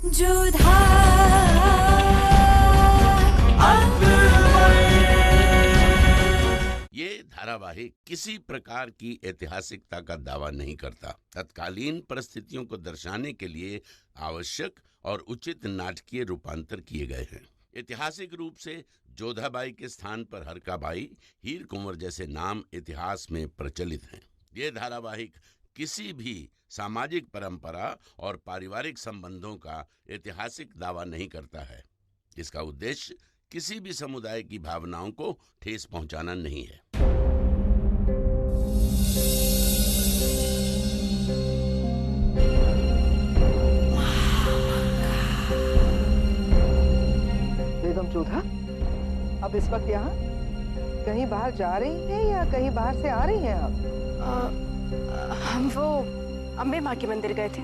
जोधा ये धारावाहिक किसी प्रकार की ऐतिहासिकता का दावा नहीं करता। तत्कालीन परिस्थितियों को दर्शाने के लिए आवश्यक और उचित नाटकीय रूपांतर किए गए हैं। ऐतिहासिक रूप से जोधाबाई के स्थान पर हरकाबाई, हीर कुंवर जैसे नाम इतिहास में प्रचलित हैं। ये धारावाहिक किसी भी सामाजिक परंपरा और पारिवारिक संबंधों का ऐतिहासिक दावा नहीं करता है। इसका उद्देश्य किसी भी समुदाय की भावनाओं को ठेस पहुंचाना नहीं है। बेगम जोधा, अब इस वक्त यहाँ कहीं बाहर जा रही हैं या कहीं बाहर से आ रही हैं आप? हम वो अम्बे माँ के मंदिर गए थे।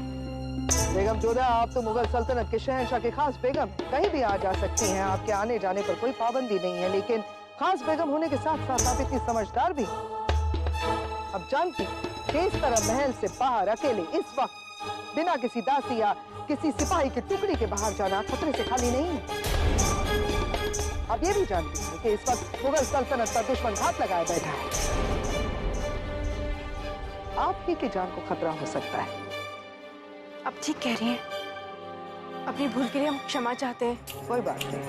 बेगम जोधा, आप तो मुगल सल्तनत के शहंशाह के खास बेगम, कहीं भी आ जा सकती हैं। आपके आने जाने पर कोई पाबंदी नहीं है, लेकिन खास बेगम होने के साथ साथ आप इतनी समझदार भी हैं। अब जानती किस तरह महल से बाहर अकेले इस वक्त बिना किसी दासी या किसी सिपाही की टुकड़ी के बाहर जाना खतरे से खाली नहीं है। अब ये भी जानती हैं कि इस वक्त मुगल सल्तनत पर दुश्मन घात लगाए बैठा है। आप ही की जान को खतरा हो सकता है। अब ठीक कह रही हैं। अपनी भूल के लिए हम क्षमा चाहते हैं। कोई बात नहीं,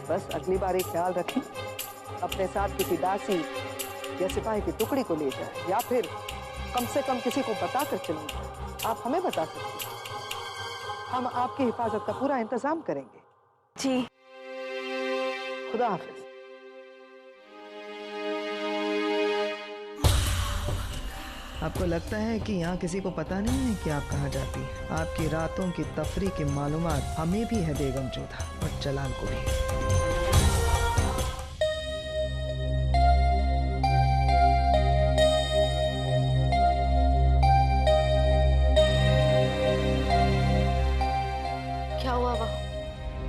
बस अगली बार एक ख्याल रखें, अपने साथ किसी दासी या सिपाही की टुकड़ी को ले जाए, या फिर कम से कम किसी को बताकर चलें। आप हमें बता सकते हैं, हम आपकी हिफाजत का पूरा इंतजाम करेंगे। जी, खुदा हाफिज। आपको लगता है कि यहाँ किसी को पता नहीं है कि आप कहाँ जाती हैं? आपकी रातों की तफरी की मालूमात हमें भी है बेगम जोधा, और जलाल को भी। क्या हुआ वहाँ?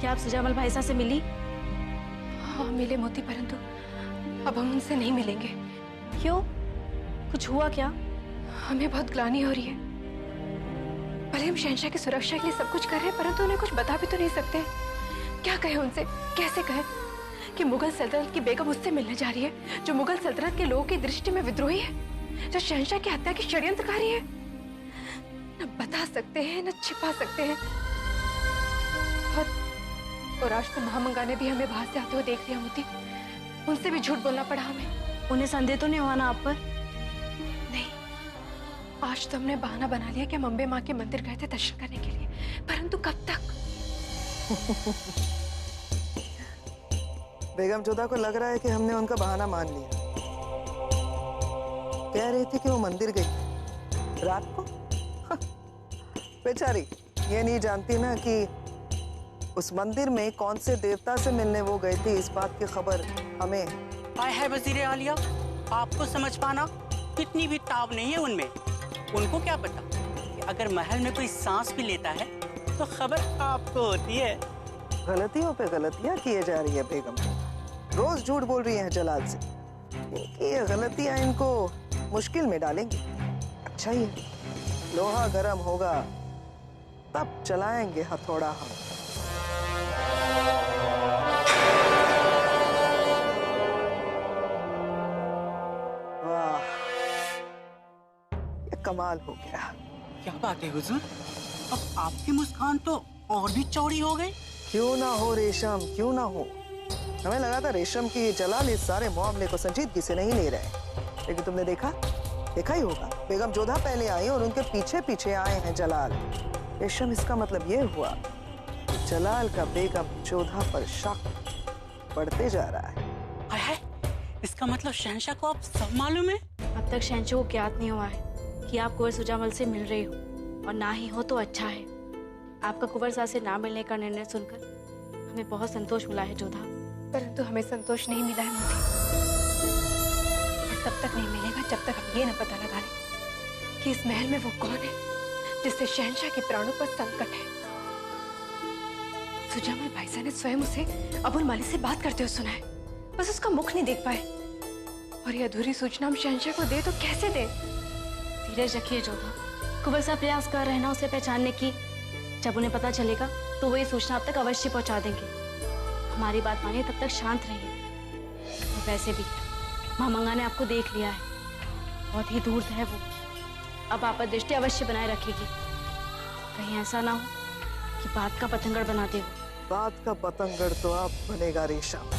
क्या आप सुजामल भाई साहब से मिली? हाँ मिले मोती, परंतु अब हम उनसे नहीं मिलेंगे। क्यों? कुछ हुआ क्या? हमें बहुत ग्लानि हो रही है। भले हम शहंशाह की सुरक्षा के लिए सब कुछ कर रहे हैं, परंतु उन्हें कुछ बता भी तो नहीं सकते। क्या कहे उनसे, कैसे कहे कि मुगल सल्तनत की बेगम उससे मिलने जा रही है जो मुगल सल्तनत के लोगों की दृष्टि में विद्रोही है, जो शहंशाह की हत्या की षड्यंत्रकारी है। न बता सकते हैं न छिपा सकते हैं। और आज तो महामंगा ने भी हमें बाहर से आते हुए देख लिया मोती। उनसे भी झूठ बोलना पड़ा हमें। उन्हें संदेह तो नहीं हुआ ना आप पर? नहीं, आज तो हमने बहाना बना लिया कि हम अम्बे माँ के मंदिर गए थे दर्शन करने के लिए, परंतु कब तक? बेगम जोधा को लग रहा है कि हमने उनका बहाना मान लिया। कह रही थी कि वो मंदिर गई रात को। बेचारी ये नहीं जानती ना कि उस मंदिर में कौन से देवता से मिलने वो गए थे। इस बात की खबर हमें है वजीर आलिया, आपको समझ पाना कितनी भी ताब नहीं है उनमें। उनको क्या पता कि अगर महल में कोई सांस भी लेता है तो खबर आपको होती है। गलतियों पे गलतियां किए जा रही है बेगम, रोज झूठ बोल रही हैं जलाल से। ये गलतियां इनको मुश्किल में डालेंगी। अच्छा ही है, लोहा गर्म होगा तब चलाएंगे हथौड़ा हम। वाह, ये कमाल हो गया। क्या बात है हुजूर, अब आपकी मुस्कान तो और भी चौड़ी हो गई। क्यों ना हो रेशम, क्यों ना हो। हमें लगा था रेशम की जलाल इस सारे मामले को संजीदगी से नहीं ले रहे, लेकिन तुमने देखा ही होगा, बेगम जोधा पहले आई और उनके पीछे पीछे आए हैं जलाल। रेशम, इसका मतलब ये हुआ कि जलाल का बेगम जोधा पर शक बढ़ते जा रहा है। है? इसका मतलब शहंशाह को अब सब मालूम है? अब तक शहंशाह को ज्ञात नहीं हुआ है कि आप कुंवर सुजामल से मिल रहे हो, और ना ही हो तो अच्छा है। आपका कुंवर साहब से ना मिलने का निर्णय सुनकर हमें बहुत संतोष मिला है जोधा, परंतु हमें संतोष नहीं मिला है मोती। और तब तक नहीं मिलेगा जब तक हम ये न पता लगा लें कि इस महल में वो कौन है जिससे शहंशाह के प्राणों पर संकट है। सुजामल भाई साहब ने स्वयं उसे अबुल मालिक से बात करते हुए सुना है, बस उसका मुख नहीं देख पाए। और ये अधूरी सूचना हम शहंशाह को दे तो कैसे दे? धीरज रखिए जोधा, कुंवर साहब प्रयास कर रहे हैं ना उसे पहचानने की। जब उन्हें पता चलेगा तो वो ये सूचना आप तक अवश्य पहुंचा देंगे। हमारी बात मानिए, तब तक शांत रहिए। और वैसे भी महामंगा ने आपको देख लिया है, बहुत ही दूर है वो, अब आप दृष्टि अवश्य बनाए रखेगी। कहीं ऐसा ना हो कि बात का पतंगड़ बना दे वो। बात का पतंगड़ तो आप बनेगा रेशम।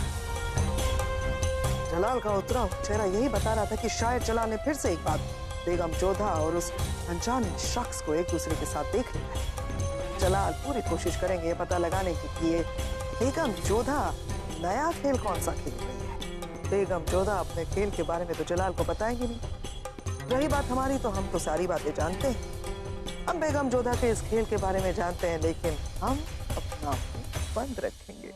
जलाल का उतरा चेहरा यही बता रहा था कि शायद जलाल ने फिर से एक बात बेगम जोधा और उस अनजान शख्स को एक दूसरे के साथ देख लिया है। जलाल पूरी कोशिश करेंगे ये पता लगाने की कि ये बेगम जोधा नया खेल कौन सा खेल रही है। बेगम जोधा अपने खेल के बारे में तो जलाल को बताएंगे नहीं। रही बात हमारी, तो हम तो सारी बातें जानते हैं। हम बेगम जोधा के इस खेल के बारे में जानते हैं, लेकिन हम अपना मुंह बंद रखेंगे।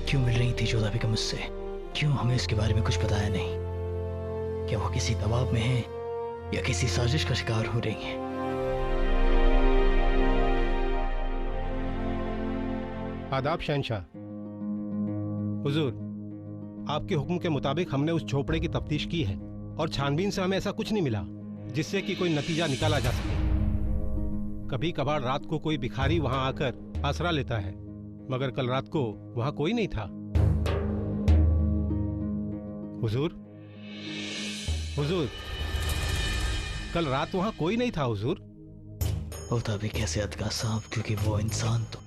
क्यों मिल रही थी जोधा बेगम मुझसे? क्यों हमें इसके बारे में कुछ बताया नहीं? क्या वो किसी दबाव में है या किसी साजिश का शिकार हो रही हैं? आदाब शहंशाह। हुजूर, आपके हुक्म के मुताबिक हमने उस झोपड़े की तफ्तीश की है और छानबीन से हमें ऐसा कुछ नहीं मिला जिससे कि कोई नतीजा निकाला जा सके। कभी कभार रात को कोई भिखारी वहां आकर आसरा लेता है, मगर कल रात को वहां कोई नहीं था। हुजूर, हुजूर, कल रात वहां कोई नहीं था हुजूर। होता भी कैसे अदका साहब, क्योंकि वो इंसान तो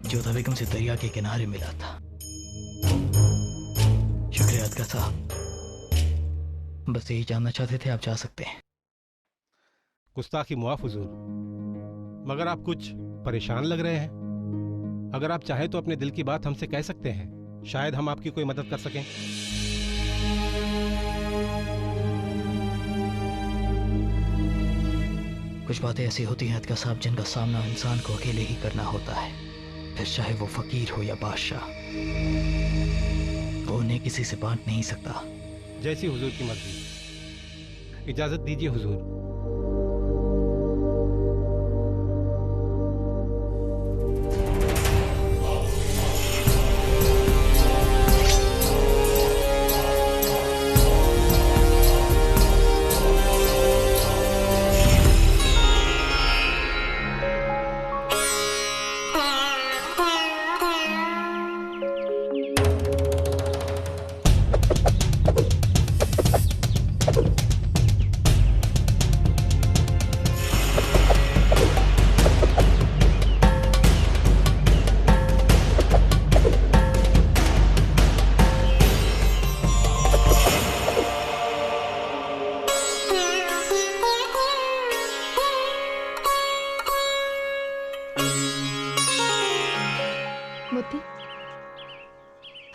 जोधा बेगम से दरिया के किनारे मिला था। शुक्रिया अदका साहब, बस यही जानना चाहते थे। आप जा सकते हैं। गुस्ताखी मुआफ हुजूर, मगर आप कुछ परेशान लग रहे हैं। अगर आप चाहें तो अपने दिल की बात हमसे कह सकते हैं, शायद हम आपकी कोई मदद कर सकें। कुछ बातें ऐसी होती हैं अदका साहब जिनका सामना इंसान को अकेले ही करना होता है, फिर चाहे वो फकीर हो या बादशाह। वो उन्हें किसी से बांट नहीं सकता। जैसी हुजूर की मर्जी। इजाजत दीजिए हुजूर।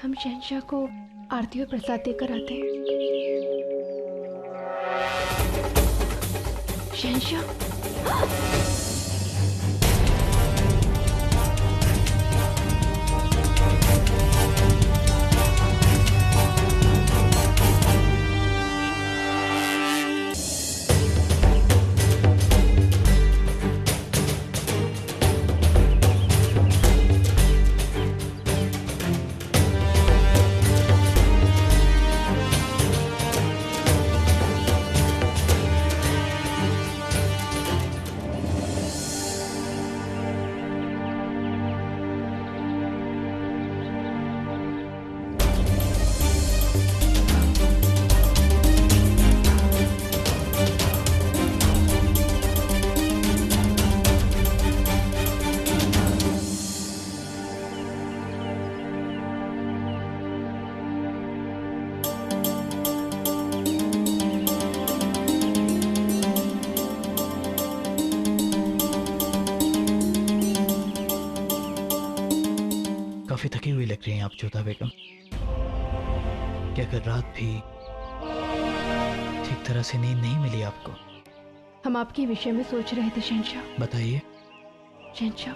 हम शहंशाह को आरती और प्रसाद देकर आते हैं। शहंशाह, काफी थकी हुई लग रही हैं आप जोधा बेगम। क्या कल रात भी ठीक तरह से नींद नहीं मिली आपको? हम आपके विषय में सोच रहे थे शहंशाह। बताइए। शहंशाह,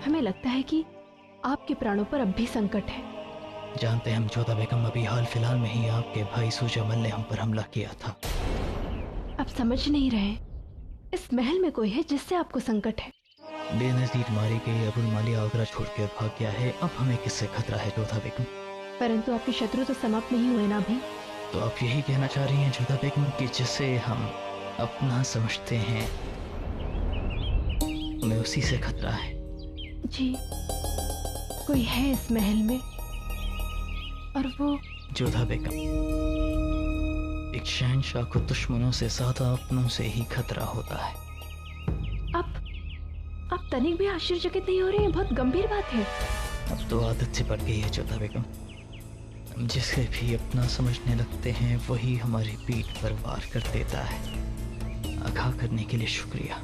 हमें लगता है कि आपके प्राणों पर अब भी संकट है। जानते हैं हम जोधा बेगम, अभी हाल फिलहाल में ही आपके भाई सुजामल ने हम पर हमला किया था। आप समझ नहीं रहे, इस महल में कोई है जिससे आपको संकट है। बेनजीर मारी गई अबुल मालिया आगरा छोड़ कर भाग गया है, अब हमें किससे खतरा है जोधा बेगम? परंतु आपके शत्रु तो समाप्त नहीं हुए ना भी। तो आप यही कहना चाह रही हैं जोधा बेगम कि जिसे हम अपना समझते हैं हमें उसी से खतरा है? जी, कोई है इस महल में, और वो जोधा बेगम, एक शहंशाह को दुश्मनों से ज्यादा अपनों से ही खतरा होता है। आप तनिक भी आश्चर्यचकित नहीं हो रही हैं? बहुत गंभीर बात है। अब तो आदत से पड़ गई है जोधा बेगम, हम जिसे भी अपना समझने लगते हैं वही हमारी पीठ पर वार कर देता है। आगाह करने के लिए शुक्रिया।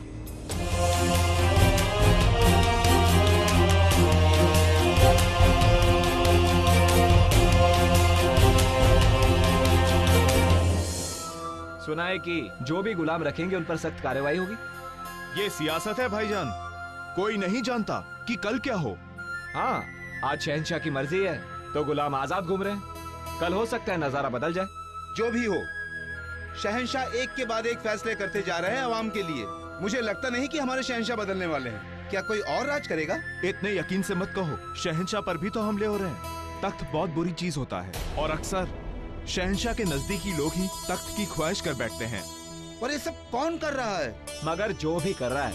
सुना है कि जो भी गुलाम रखेंगे उन पर सख्त कार्रवाई होगी। ये सियासत है भाईजान, कोई नहीं जानता कि कल क्या हो। हाँ, आज शहंशाह की मर्जी है तो गुलाम आजाद घूम रहे हैं, कल हो सकता है नजारा बदल जाए। जो भी हो, शहंशाह एक के बाद एक फैसले करते जा रहे हैं अवाम के लिए। मुझे लगता नहीं कि हमारे शहंशाह बदलने वाले हैं। क्या कोई और राज करेगा? इतने यकीन से मत कहो, शहंशाह पर भी तो हमले हो रहे हैं। तख्त बहुत बुरी चीज होता है और अक्सर शहंशाह के नजदीकी लोग ही तख्त की ख्वाहिश कर बैठते हैं। और ये सब कौन कर रहा है? मगर जो भी कर रहा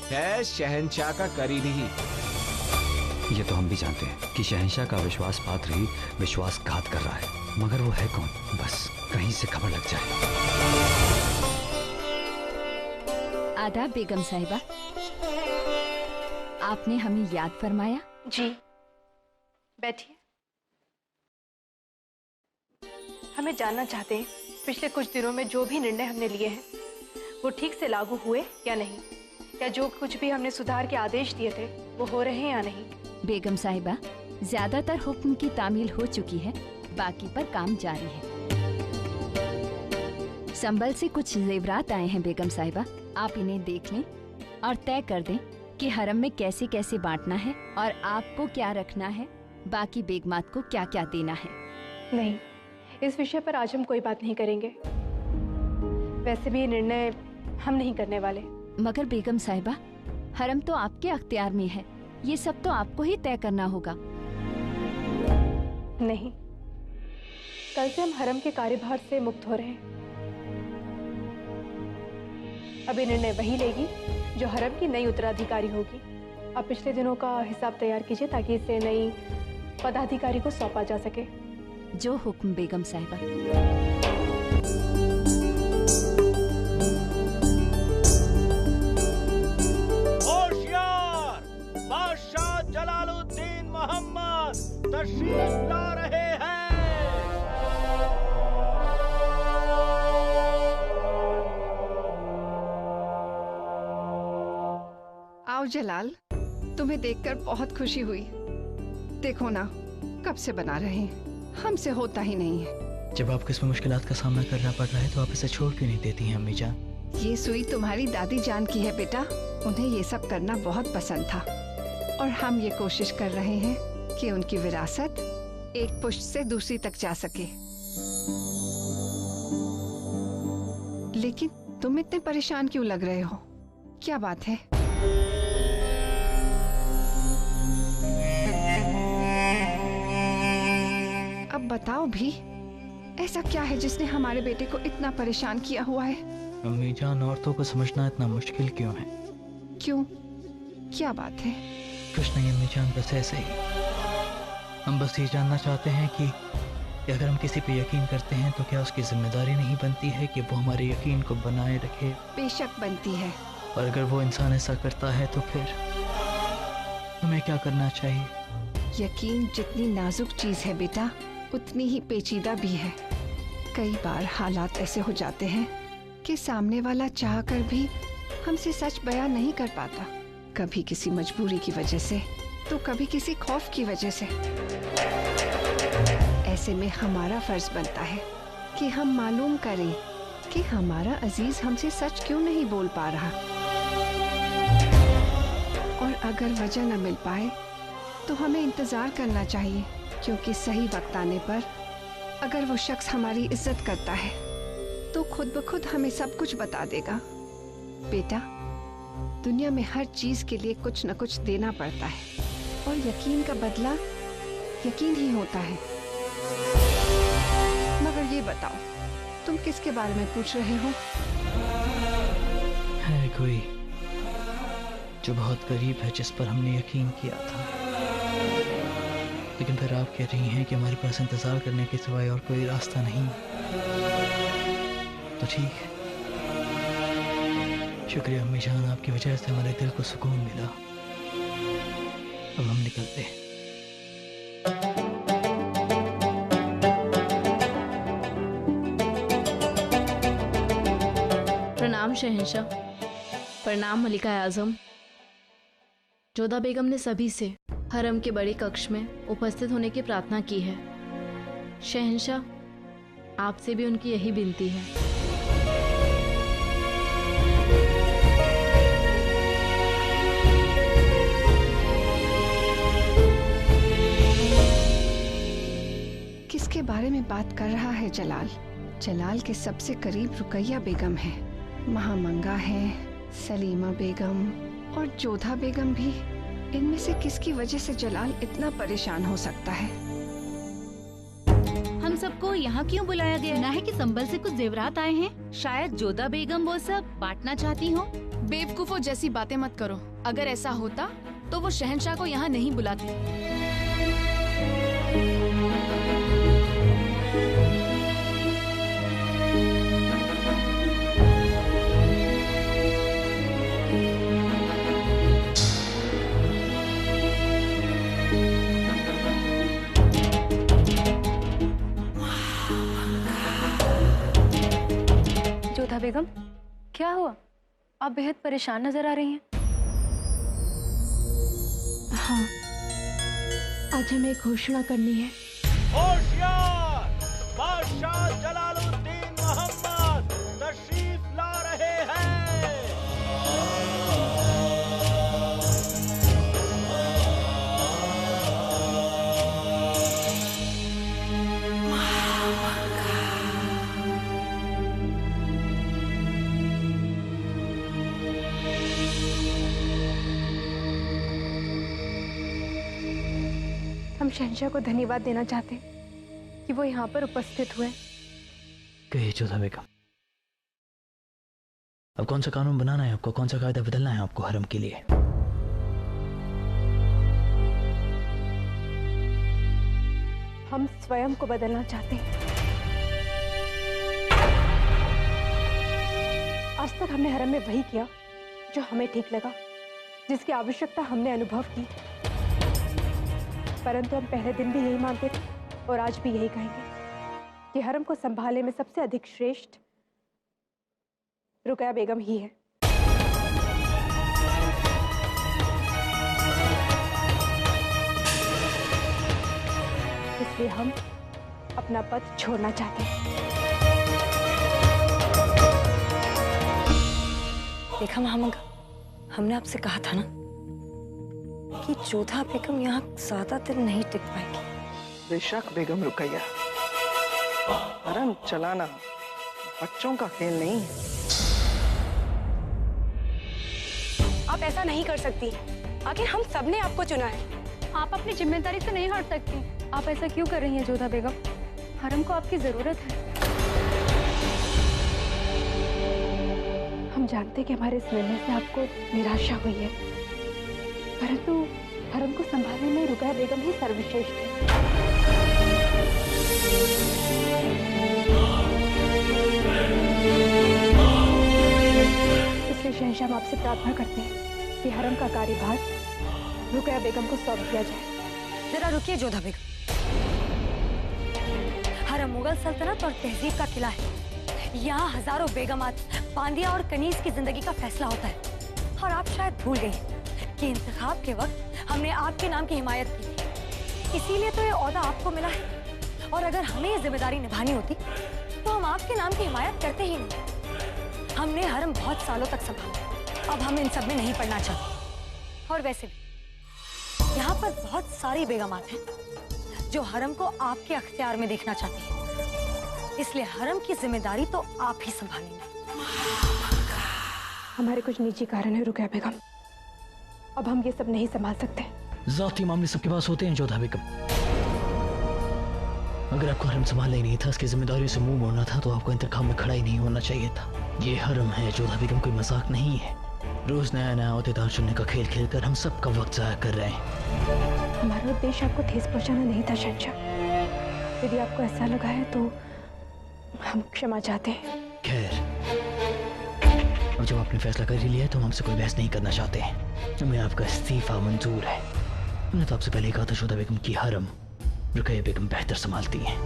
है शहंशाह का करीबी ही। ये तो हम भी जानते हैं कि शहंशाह का विश्वास पात्र ही विश्वासघात कर रहा है, मगर वो है कौन? बस कहीं से खबर लग जाए। आदाब बेगम साहिबा, आपने हमें याद फरमाया। जी, बैठिए। हमें जानना चाहते हैं पिछले कुछ दिनों में जो भी निर्णय हमने लिए हैं वो ठीक से लागू हुए या नहीं? या जो कुछ भी हमने सुधार के आदेश दिए थे वो हो रहे हैं या नहीं? बेगम साहिबा, ज्यादातर हुक्म की तामील हो चुकी है, बाकी पर काम जारी है। संबल से कुछ जेवरात आए हैं बेगम साहिबा, आप इन्हें देख लें और तय कर दें कि हरम में कैसे कैसे बांटना है और आपको क्या रखना है, बाकी बेगमात को क्या क्या देना है। नहीं, इस विषय पर आज हम कोई बात नहीं करेंगे। वैसे भी निर्णय हम नहीं करने वाले। मगर बेगम साहिबा, हरम तो आपके अख्तियार में है, ये सब तो आपको ही तय करना होगा। नहीं, कल से हम हरम के कार्यभार से मुक्त हो रहे हैं। अभी निर्णय वही लेगी जो हरम की नई उत्तराधिकारी होगी। अब पिछले दिनों का हिसाब तैयार कीजिए ताकि इसे नई पदाधिकारी को सौंपा जा सके। जो हुक्म बेगम साहिबा। होशियार, बादशाह जलालुद्दीन मोहम्मद तशरीफ ला रहे हैं। आओ जलाल, तुम्हें देखकर बहुत खुशी हुई। देखो ना, कब से बना रहे हैं, हमसे होता ही नहीं है। जब आपको इसमें मुश्किलात का सामना करना पड़ रहा है तो आप इसे छोड़ क्यों नहीं देती हैं अम्मी जान? ये सुई तुम्हारी दादी जान की है बेटा, उन्हें ये सब करना बहुत पसंद था और हम ये कोशिश कर रहे हैं कि उनकी विरासत एक पुश्त से दूसरी तक जा सके। लेकिन तुम इतने परेशान क्यों लग रहे हो? क्या बात है? अब बताओ भी, ऐसा क्या है जिसने हमारे बेटे को इतना परेशान किया हुआ है? अम्मी जान, औरतों को समझना इतना मुश्किल क्यों है? क्यों, क्या बात है? कुछ नहीं अम्मी जान, बस ऐसे ही। हम बस ये जानना चाहते हैं कि अगर हम किसी पे यकीन करते हैं तो क्या उसकी जिम्मेदारी नहीं बनती है कि वो हमारे यकीन को बनाए रखे? बेशक बनती है। और अगर वो इंसान ऐसा करता है तो फिर हमें क्या करना चाहिए? यकीन जितनी नाजुक चीज है बेटा, उतनी ही पेचीदा भी है। कई बार हालात ऐसे हो जाते हैं कि सामने वाला चाहकर भी हमसे सच बयान नहीं कर पाता, कभी किसी मजबूरी की वजह से तो कभी किसी खौफ की वजह से। ऐसे में हमारा फर्ज बनता है कि हम मालूम करें कि हमारा अजीज हमसे सच क्यों नहीं बोल पा रहा, और अगर वजह न मिल पाए तो हमें इंतजार करना चाहिए क्योंकि सही वक्त आने पर अगर वो शख्स हमारी इज्जत करता है तो खुद ब खुद हमें सब कुछ बता देगा। बेटा, दुनिया में हर चीज के लिए कुछ न कुछ देना पड़ता है और यकीन का बदला यकीन ही होता है। मगर ये बताओ, तुम किसके बारे में पूछ रहे हो? है कोई जो बहुत करीब है, जिस पर हमने यकीन किया था, लेकिन फिर आप कह रही हैं कि हमारे पास इंतजार करने के सिवाय और कोई रास्ता नहीं। तो ठीक है, शुक्रिया अम्मी जान, आपकी वजह से हमारे दिल को सुकून मिला। अब हम निकलते हैं। प्रणाम शहंशाह। प्रणाम मलिका आजम। जोधा बेगम ने सभी से हरम के बड़े कक्ष में उपस्थित होने की प्रार्थना की है। शहंशाह, आपसे भी उनकी यही विनती है। किसके बारे में बात कर रहा है जलाल? जलाल के सबसे करीब रुकैया बेगम है, महामंगा है, सलीमा बेगम और जोधा बेगम भी। इनमें से किसकी वजह से जलाल इतना परेशान हो सकता है? हम सबको यहाँ क्यों बुलाया गया? सुना है कि संबल से कुछ जेवरात आए हैं। शायद जोधा बेगम वो सब बांटना चाहती हो। बेवकूफों जैसी बातें मत करो। अगर ऐसा होता तो वो शहंशाह को यहाँ नहीं बुलाती। जोधा बेगम, क्या हुआ? आप बेहद परेशान नजर आ रही हैं। हाँ, आज हमें एक घोषणा करनी है। होशियार! बादशाह जलालुद्दीन मोहम्मद तशरीफ ला रहे हैं। हम शहंशाह को धन्यवाद देना चाहते हैं कि वो यहाँ पर उपस्थित हुए। कहिए जोधा बेगम, अब कौन सा कानून बनाना है आपको? कौन सा कायदा बदलना है आपको हरम के लिए? हम स्वयं को बदलना चाहते हैं। आज तक हमने हरम में वही किया जो हमें ठीक लगा, जिसकी आवश्यकता हमने अनुभव की। परंतु हम पहले दिन भी यही मानते थे और आज भी यही कहेंगे कि हरम को संभालने में सबसे अधिक श्रेष्ठ रुकैया बेगम ही है। इसलिए हम अपना पद छोड़ना चाहते हैं। देखा महामंगा, हमने आपसे कहा था ना कि जोधा बेगम यहाँ ज्यादा दिन नहीं टिक पाएगी। बेशक बेगम रुकैया, हरम चलाना बच्चों का खेल नहीं है। आप ऐसा नहीं कर सकती। आखिर हम सबने आपको चुना है। आप अपनी जिम्मेदारी से नहीं हट सकती। आप ऐसा क्यों कर रही हैं जोधा बेगम? हरम को आपकी जरूरत है। हम जानते कि हमारे इस निर्णय से आपको निराशा हुई है, परंतु हरम को संभालने में रुकैया बेगम ही सर्वश्रेष्ठ है। इसलिए शहंशाह, हम आपसे प्रार्थना करते हैं कि हरम का कार्यभार रुकैया बेगम को सौंप दिया जाए। जरा रुकिए जोधा बेगम। हरम मुगल सल्तनत और तहजीब का किला है। यहाँ हजारों बेगमात, पांडिया और कनीज की जिंदगी का फैसला होता है। और आप शायद भूल गई कि इंतखाब के वक्त हमने आपके नाम की हिमायत की थी, इसीलिए तो ये ओहदा आपको मिला है। और अगर हमें ये जिम्मेदारी निभानी होती तो हम आपके नाम की हिमायत करते ही नहीं। हमने हरम बहुत सालों तक संभाला, अब हम इन सब में नहीं पड़ना चाहते। और वैसे भी यहाँ पर बहुत सारी बेगमात हैं जो हरम को आपके अख्तियार में देखना चाहती है। इसलिए हरम की जिम्मेदारी तो आप ही संभालेंगे। हमारे कुछ निजी कारण है रुकैया बेगम, अब हम ये सब नहीं संभाल सकते। जाती मामले सबके पास होते हैं जोधा बेगम। अगर आपको हरम संभालना ही नहीं था, इसकी जिम्मेदारी से मुंह मोड़ना था, तो आपको इंतखाब में खड़ा ही नहीं होना चाहिए था। ये हरम है जोधा बेगम, कोई मजाक नहीं है। रोज नया नया अहदेदार चुनने का खेल खेलकर हम सबका वक्त जाया कर रहे हैं। हमारा उद्देश्य आपको ठेस पहुंचाना नहीं था शहंशाह। यदि आपको ऐसा लगा है तो हम क्षमा चाहते हैं। खैर, अब जब आपने फैसला कर ही लिया है तो हम हमसे कोई बहस नहीं करना चाहते हैं। हमें आपका इस्तीफा मंजूर है। मैंने तो आपसे पहले कहा था जोधा बेगम की हरम रुकैया बेगम बेहतर संभालती हैं।